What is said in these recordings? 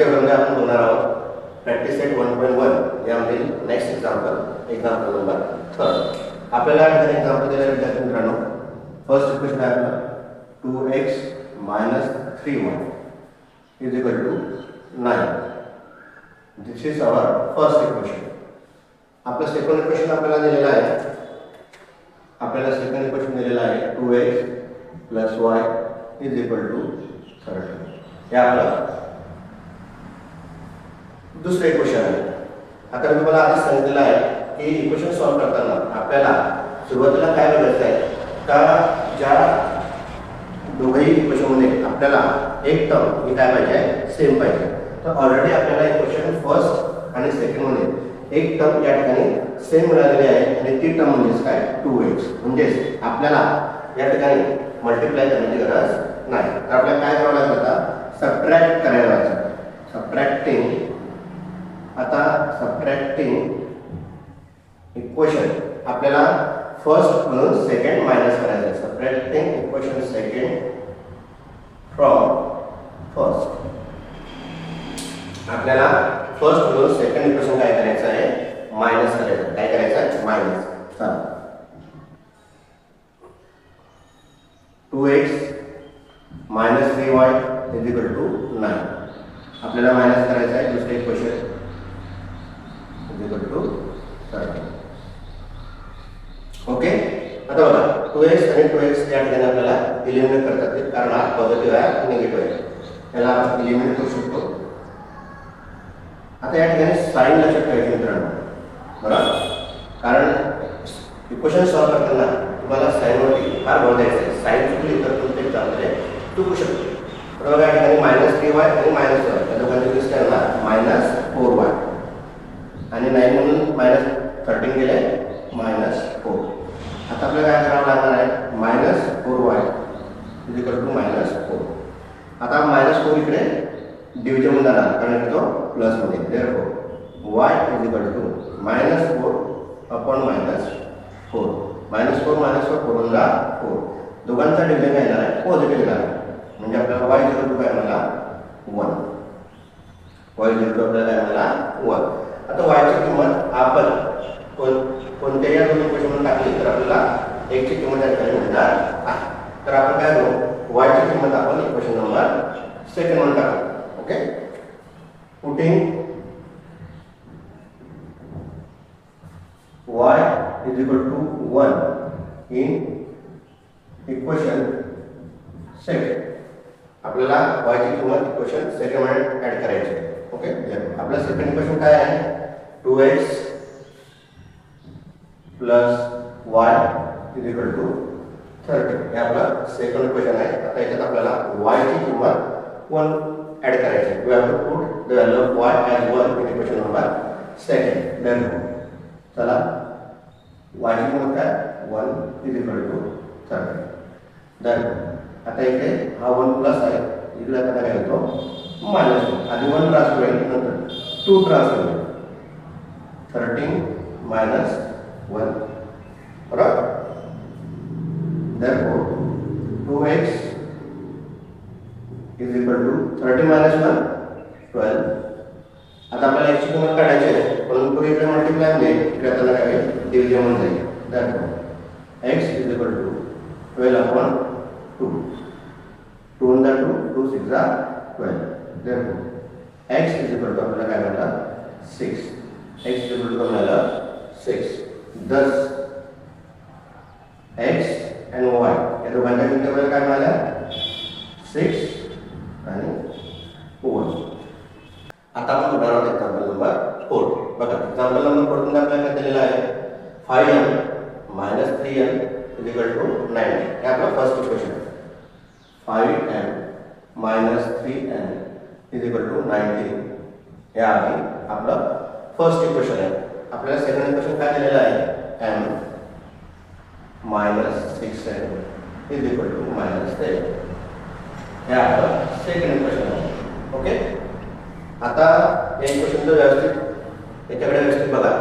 आजच्या व्हिडिओमध्ये आपण बघणार आहोत प्रॅक्टिस सेट 1.1 यामधील नेक्स्ट एक्झाम्पल नंबर 3. आपल्याला इथे एक्झाम्पल दिलेला आहे विद्यार्थी मित्रांनो. फर्स्ट इक्वेशन आहे आपला 2x - 3y = 9. This is our first equation. आपलं सेकंड इक्वेशन आपल्याला दिलेला आहे. आपल्याला सेकंड इक्वेशन दिलेला आहे 2x + y = 13. हे आपलं दुसरे इक्वेशन आहे. आता मी तुम्हाला आधीच सांगितलेलं आहे की इक्वेशन सॉल्व करताना आपल्याला सुरुवातीला काय बघायचं आहे का ज्या दोघेही इक्वेशनमध्ये आपल्याला एक टर्म ही काय पाहिजे सेम पाहिजे. तर ऑलरेडी आपल्याला इक्वेशन फर्स्ट आणि सेकंड मध्ये एक टर्म या ठिकाणी सेम मिळालेली आहे आणि ती टर्म म्हणजे काय 2x. म्हणजे आपल्याला या ठिकाणी मल्टिप्लाय करण्याची गरज नाही. तर आपल्याला काय करावं लागेल आता सबट्रॅक्ट करायला लागेल. सबट्रॅक्टिंग इक्वेशन आपल्याला फर्स्ट म्हणून सेकंड मायनस करायचं आहे. Subtracting equation second from first. आपल्याला फर्स्ट म्हणून सेकंड इक्वेशन काय करायचं आहे मायनस करायचं. काय करायचं आहे मायनस. चला 2x - 3y = 9. आपल्याला मायनस करायचं आहे दुसरे इक्वेशन = 13. ओके. आता बघा 2x आणि 2x या ठिकाणी आपल्याला इलिमिनेट करतात येईल कारण हा पॉझिटिव्ह आहे निगेटिव्ह आहे. त्याला आपण इलिमिनेट करू शकतो. आता या ठिकाणी साइन लक्षात ठेवायची मित्रांनो बरोबर. कारण इक्वेशन सॉल्व करताना तुम्हाला साइनवरती फार भर द्यायचं आहे. साइन चुकली तर तुमचे एक्झाममध्ये चुकू शकते. तर बघा या ठिकाणी -3y आणि -4 त्या दोघांची लिस्ट आहे ना -4y आणि 9 म्हणून -13 गेले -4. आता आपल्याला काय करावं लागणार आहे -4y = -4. आता -4 इकडे डिव्हिजन मध्ये जाणार कारण तो प्लस मध्ये. therefore y = -4 upon -4. -4 करून 4 दोघांचा डिव्हिजन काय येणार आहे पॉझिटिव्ह येणार आहे. म्हणजे आपल्याला y = काय मला 1. y = आपल्याला काय मला 1. आता y ची किंमत आपण कोणत्याही या दोन इक्वेशनमध्ये टाकली तर आपल्याला x ची किंमत या ठिकाणी मिळणार आहे. तर आपण काय करू y ची किंमत आपण इक्वेशन नंबर सेकंड मध्ये टाकू. Okay. Putting y = 1 in equation second. आपल्याला y ची किंमत इक्वेशन सेकंड मध्ये ऍड करायची आहे. ओके. आपलं सेकंड इक्वेशन काय आहे 2x + y = 13. हे आपलं सेकंड इक्वेशन आहे. आता याच्यात आपल्याला y ची किंमत 1 ऍड करायची आहे. We have to put the value of y as 1 in equation number second. Then चला y ची किंमत काय 1 = 13. देन आता इकडे हा 1 प्लस आहे इकडे आता काय होतो -1. आधी 1 ट्रान्सफर होईल नंतर 2 ट्रान्सफर होईल. 13 - 1 बरोबर. therefore 2x = 13 - 1 12. आता आपल्याला x ची किंमत काढायची आहे पण तो इकडे मल्टिप्लाय म्हणजे इकडे आता काय होईल डिव्हिजन मध्ये जाईल. therefore x = 12/2. 2 × 2 2 6 12. therefore x = आपल्याला काय मिळालं 6. x = 6. thus x and y या दोघांच्या किमती काय मिळाल्या 6 आणि 4. आता आपण बघणार आहोत एक्झाम्पल नंबर 4. बघा एक्झाम्पल नंबर 4 मध्ये आपल्याला काय दिलेलं आहे 5m - 3n = 90. हे आपलं फर्स्ट इक्वेशन आहे. 5m - 3n = 90. हे आहे आपलं फर्स्ट इक्वेशन आहे. आपल्याला सेकंड इक्वेशन काय दिलेलं आहे m - 6n = -10. हे आपलं सेकंड इक्वेशन आहे. ओके. आता या इक्वेशनचं व्यवस्थित याच्याकडे व्यवस्थित बघा.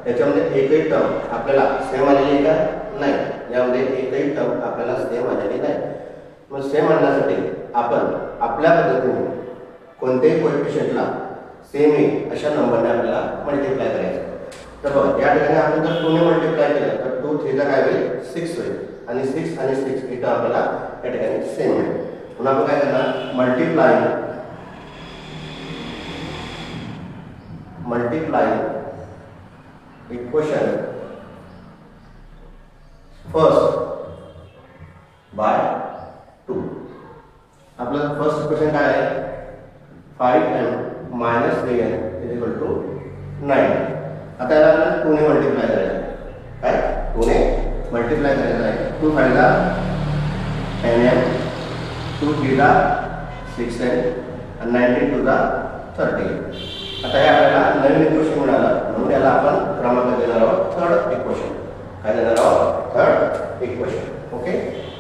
याच्यामध्ये एकही टर्म आपल्याला सेम आलेली का नाही. यामध्ये एकही टर्म आपल्याला सेम आलेली नाही. मग सेम आणण्यासाठी आपण आपल्या पद्धतीने कोणत्याही कोएफिशियंटला सेम येईल अशा नंबरने आपल्याला मल्टिप्लाय करायचं. तर बघा या ठिकाणी आपण जर 2 ने मल्टिप्लाय केलं तर 2 3 ला काय होईल 6 होईल आणि 6 आणि 6 इथं आपल्याला या ठिकाणी सेम मिळेल. पुन्हा आपण काय करणार मल्टिप्लाय इक्वेशन फर्स्ट बाय 2. आपलं फर्स्ट इक्वेशन काय आहे 5m - 3n = 9. आता याला आपल्याला 2 ने मल्टिप्लाय करायचं आहे. काय 2 ने मल्टिप्लाय करायचं आहे. 2 5 ला 10m, 2 3 ला 6n आणि 19 2 ला 30. आता हे आपल्याला नवीन इक्वेशन मिळालं म्हणून याला आपण क्रमांक देणार आहोत थर्ड इक्वेशन. काय देणार आहोत थर्ड इक्वेशन. ओके.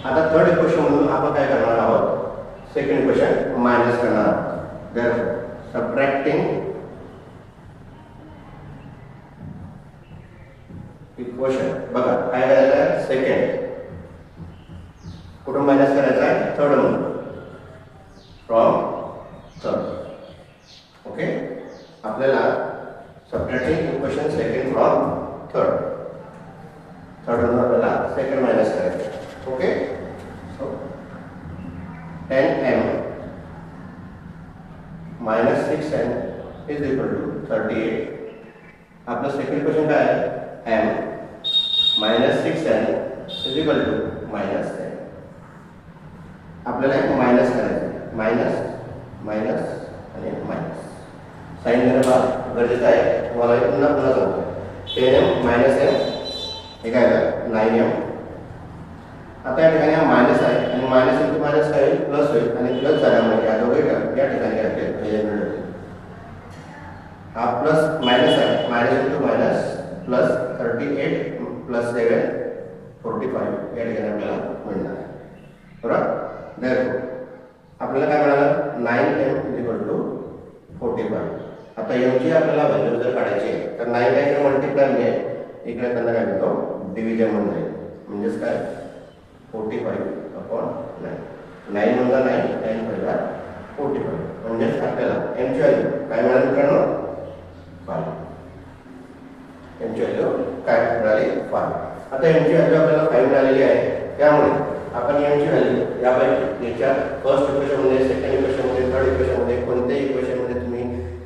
आता थर्ड इक्वेशन म्हणून आपण काय करणार आहोत सेकंड इक्वेशन मायनस करणार आहोत. Therefore subtracting equation. बघा काय करायचं आहे सेकंड कुठून मायनस करायचं आहे थर्ड म्हणून फ्रॉम थर्ड. ओके. आपल्याला subtracting equation second from third म्हणून आपल्याला सेकंड मायनस करायचं आहे. ओके. So 10m - 6n = 38. आपलं सेकंड इक्वेशन काय आहे m - 6n = -10. आपल्याला एक मायनस करायचं आहे. मायनस आणि मायनस साइन देणं गरजेचं आहे. तुम्हाला पुन्हा सांगतो 10m - m हे काय आहे 9m. आता या ठिकाणी हा मायनस आहे आणि मायनस इंटू मायनस काय होईल प्लस होईल आणि प्लस झाल्यामुळे या दोघे या ठिकाणी काय होईल हा प्लस मायनस आहे. Minus into minus plus 38 plus 7 45 या ठिकाणी आपल्याला मिळणार आहे. बरोबर. देयरफॉर आपल्याला काय मिळालं 9m = 45. आता याची आपल्याला व्हॅल्यू जर काढायची आहे तर 9 काय मल्टिप्लाय म्हणजे इकडे त्यांना काय म्हणतो डिव्हिजन म्हणून जाईल. म्हणजेच काय 45/9. 9 म्हणजे 9 9 पहिला 45 म्हणजेच आपल्याला m ची व्हॅल्यू काय मिळाली मित्रांनो 5. m ची व्हॅल्यू काय मिळाली 5. आता m ची व्हॅल्यू आपल्याला 5 मिळालेली आहे. त्यामुळे आपण m ची व्हॅल्यू यापैकी याच्या फर्स्ट इक्वेशन मध्ये सेकंड इक्वेशन मध्ये थर्ड इक्वेशन मध्ये कोणत्याही इक्वेशन मध्ये तुम्ही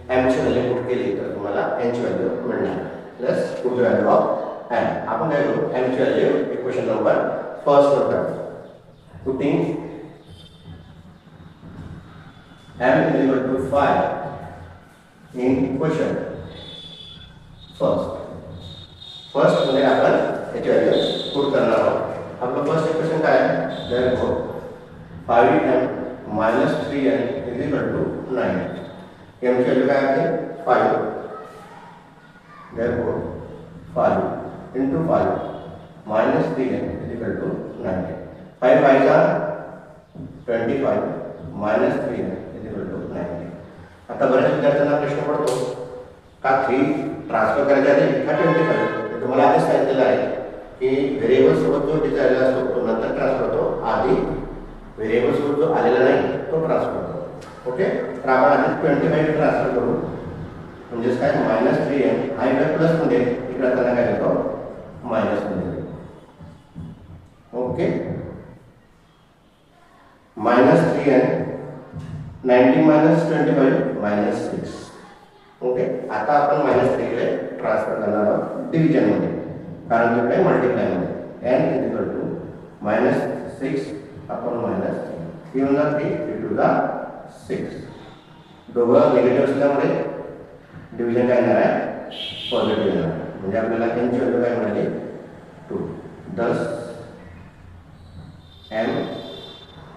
m ची व्हॅल्यू पुट केली तर तुम्हाला n ची व्हॅल्यू मिळणार. Plus put value of m. आपण काय करू m ची व्हॅल्यू इक्वेशन नंबर फर्स्ट वर टाकू. Putting m = 5 in equation first मध्ये आपण याची व्हॅल्यू पुट करणार आहोत. आपलं फर्स्ट इक्वेशन काय आहे देयरफॉर 5m - 3n = 9. m ची व्हॅल्यू काय आहे 5. Therefore 5 * 5 - 3n = 9. 5 5 चा 25 - 3n = 9. आता बऱ्याच विद्यार्थ्यांना प्रश्न पडतो का 3 ट्रान्सफर करायच्या आधी का 25. तुम्हाला आधीच सांगितलेलं आहे की व्हेरिएबल सोबत जो डिजिट आलेला असतो तो नंतर ट्रान्सफर होतो. आधी व्हेरिएबल सोबत जो आलेला नाही तो ट्रान्सफर होतो. ओके. तर आपण आधी 25 ट्रान्सफर करू म्हणजेच काय -3n हा इकडे प्लस मध्ये इकडे त्यांना काय होतो मायनस मध्ये. ओके. -3n 90 - 25 -6. ओके. आता आपण -3 कडे ट्रान्सफर करणार आहोत डिव्हिजन मध्ये कारण तिकडे मल्टिप्लाय मध्ये n = -6 आपण -3 होणार 3 × 6. दोघं निगेटिव्ह असल्यामुळे डिव्हिजन काय येणार आहे पॉझिटिव्ह येणार. म्हणजे आपल्याला n ची व्हॅल्यू काय मिळाली 2. thus m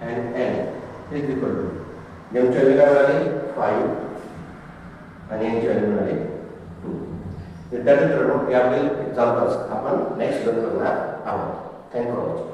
and n is equal to m ची व्हॅल्यू काय मिळाली 5 आणि n ची व्हॅल्यू मिळाली 2. विद्यार्थी मित्रांनो हे आपले एक्झाम्पल्स आपण नेक्स्ट वीडिओ करणार आहोत. Thank you for watching.